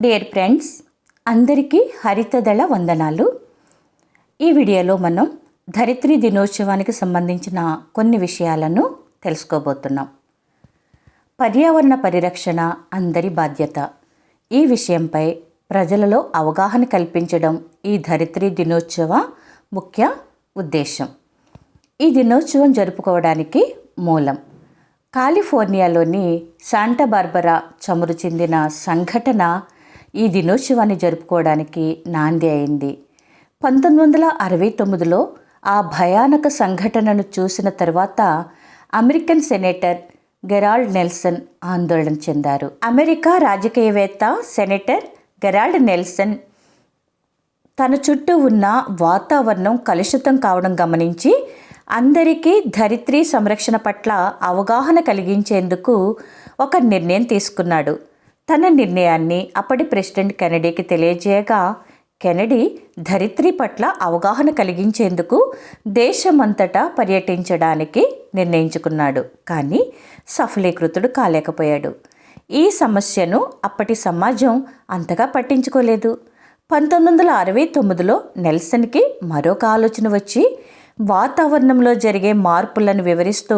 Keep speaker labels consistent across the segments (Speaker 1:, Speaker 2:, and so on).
Speaker 1: Dear friends, అందరికీ హరితదళ వందనాలు. ఈ వీడియోలో మనం ధరిత్రి దినోత్సవానికి సంబంధించిన కొన్ని విషయాలను తెలుసుకోబోతున్నాం. పర్యావరణ పరిరక్షణ అందరి బాధ్యత. ఈ విషయంపై ప్రజలలో అవగాహన కల్పించడం ఈ ధరిత్రి దినోత్సవ ముఖ్య ఉద్దేశం. ఈ దినోత్సవం జరుపుకోవడానికి మూలం కాలిఫోర్నియాలోని శాంటా బార్బరా చమురు చెందిన సంఘటన ఈ దినోత్సవాన్ని జరుపుకోవడానికి నాంది అయింది. 1969లో ఆ భయానక సంఘటనను చూసిన తర్వాత అమెరికన్ సెనేటర్ గెరాల్డ్ నెల్సన్ ఆందోళన చెందారు. అమెరికా రాజకీయవేత్త సెనేటర్ గెరాల్డ్ నెల్సన్ తన చుట్టూ ఉన్న వాతావరణం కలుషితం కావడం గమనించి అందరికీ ధరిత్రి సంరక్షణ పట్ల అవగాహన కలిగించేందుకు ఒక నిర్ణయం తీసుకున్నాడు. తన నిర్ణయాన్ని అప్పటి ప్రెసిడెంట్ కెనడీకి తెలియజేయగా కెనడీ ధరిత్రి పట్ల అవగాహన కలిగించేందుకు దేశమంతటా పర్యటించడానికి నిర్ణయించుకున్నాడు. కానీ సఫలీకృతుడు కాలేకపోయాడు. ఈ సమస్యను అప్పటి సమాజం అంతగా పట్టించుకోలేదు. 1969లో నెల్సన్కి మరొక ఆలోచన వచ్చి వాతావరణంలో జరిగే మార్పులను వివరిస్తూ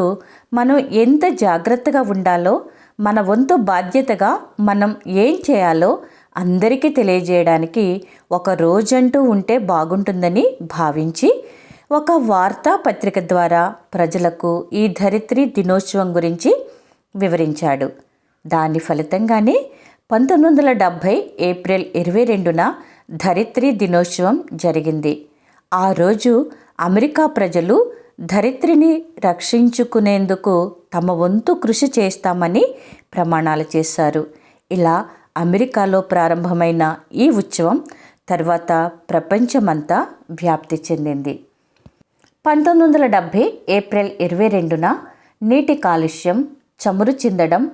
Speaker 1: మనం ఎంత జాగ్రత్తగా ఉండాలో, మన వంతు బాధ్యతగా మనం ఏం చేయాలో అందరికీ తెలియజేయడానికి ఒక రోజంటూ ఉంటే బాగుంటుందని భావించి ఒక వార్తాపత్రిక ద్వారా ప్రజలకు ఈ ధరిత్రి దినోత్సవం గురించి వివరించాడు. దాని ఫలితంగానే 1970 ఏప్రిల్ 22న ధరిత్రి దినోత్సవం జరిగింది. ఆ రోజు అమెరికా ప్రజలు ధరిత్రిని రక్షించుకునేందుకు తమ వంతు కృషి చేస్తామని ప్రమాణాలు చేశారు. ఇలా అమెరికాలో ప్రారంభమైన ఈ ఉత్సవం తర్వాత ప్రపంచమంతా వ్యాప్తి చెందింది. 1970 ఏప్రిల్ 22న నీటి కాలుష్యం, చమురు చిందడం,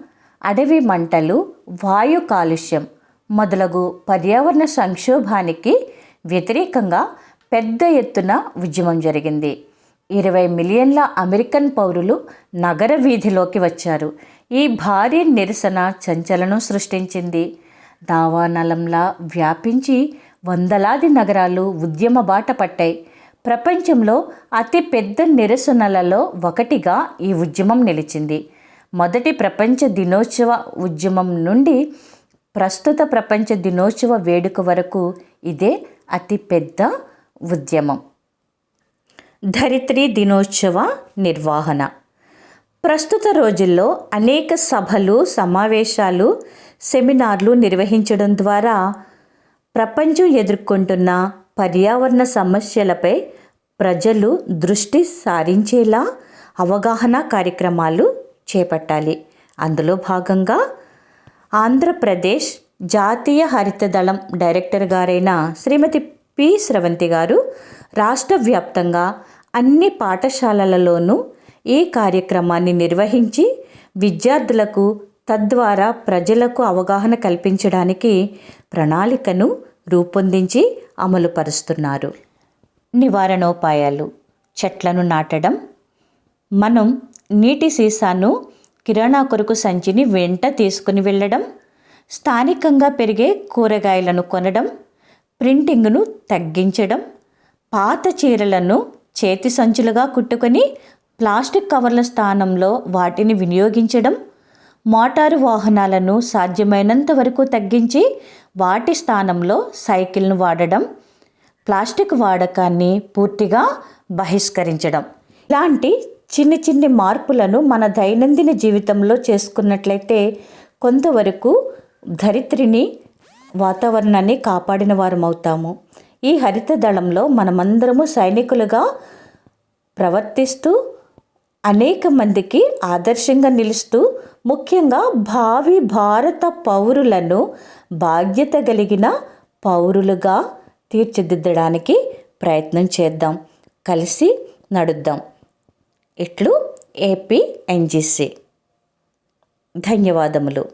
Speaker 1: అడవి మంటలు, వాయు కాలుష్యం మొదలగు పర్యావరణ సంక్షోభానికి వ్యతిరేకంగా పెద్ద ఎత్తున ఉద్యమం జరిగింది. 20 మిలియన్ల అమెరికన్ పౌరులు నగర వీధిలోకి వచ్చారు. ఈ భారీ నిరసన సంచలనం సృష్టించింది. దావానలంలా వ్యాపించి వందలాది నగరాలు ఉద్యమ బాట పట్టాయి. ప్రపంచంలో అతి పెద్ద నిరసనలలో ఒకటిగా ఈ ఉద్యమం నిలిచింది. మొదటి ప్రపంచ దినోత్సవ ఉద్యమం నుండి ప్రస్తుత ప్రపంచ దినోత్సవ వేడుక వరకు ఇదే అతి పెద్ద ఉద్యమం. ధరిత్రి దినోత్సవ నిర్వహణ. ప్రస్తుత రోజుల్లో అనేక సభలు, సమావేశాలు, సెమినార్లు నిర్వహించడం ద్వారా ప్రపంచం ఎదుర్కొంటున్న పర్యావరణ సమస్యలపై ప్రజలు దృష్టి సారించేలా అవగాహన కార్యక్రమాలు చేపట్టాలి. అందులో భాగంగా ఆంధ్రప్రదేశ్ జాతీయ హరితదళం డైరెక్టర్ గారైన శ్రీమతి పి. స్రవంతి గారు రాష్ట్ర వ్యాప్తంగా అన్ని పాఠశాలలలోనూ ఈ కార్యక్రమాన్ని నిర్వహించి విద్యార్థులకు, తద్వారా ప్రజలకు అవగాహన కల్పించడానికి ప్రణాళికను రూపొందించి అమలుపరుస్తున్నారు. నివారణోపాయాలు. చెట్లను నాటడం. మనం నీటి సీసాను, కిరాణా కొరకు సంచిని వెంట తీసుకుని వెళ్ళడం, స్థానికంగా పెరిగే కూరగాయలను కొనడం, ప్రింటింగ్ను తగ్గించడం, పాత చీరలను చేతి సంచులుగా కుట్టుకొని ప్లాస్టిక్ కవర్ల స్థానంలో వాటిని వినియోగించడం, మోటారు వాహనాలను సాధ్యమైనంత వరకు తగ్గించి వాటి స్థానంలో సైకిల్ను వాడడం, ప్లాస్టిక్ వాడకాన్ని పూర్తిగా బహిష్కరించడం. ఇలాంటి చిన్ని మార్పులను మన దైనందిన జీవితంలో చేసుకున్నట్లయితే కొంతవరకు ధరిత్రిని, వాతావరణాన్ని కాపాడిన వారం అవుతాము. ఈ హరిత దళంలో మనమందరము సైనికులుగా ప్రవర్తిస్తూ అనేక మందికి ఆదర్శంగా నిలుస్తూ, ముఖ్యంగా భావి భారత పౌరులను బాధ్యత కలిగిన పౌరులుగా తీర్చిదిద్దడానికి ప్రయత్నం చేద్దాం. కలిసి నడుద్దాం. ఇట్లు ఏపీ ఎన్జీసీ. ధన్యవాదములు.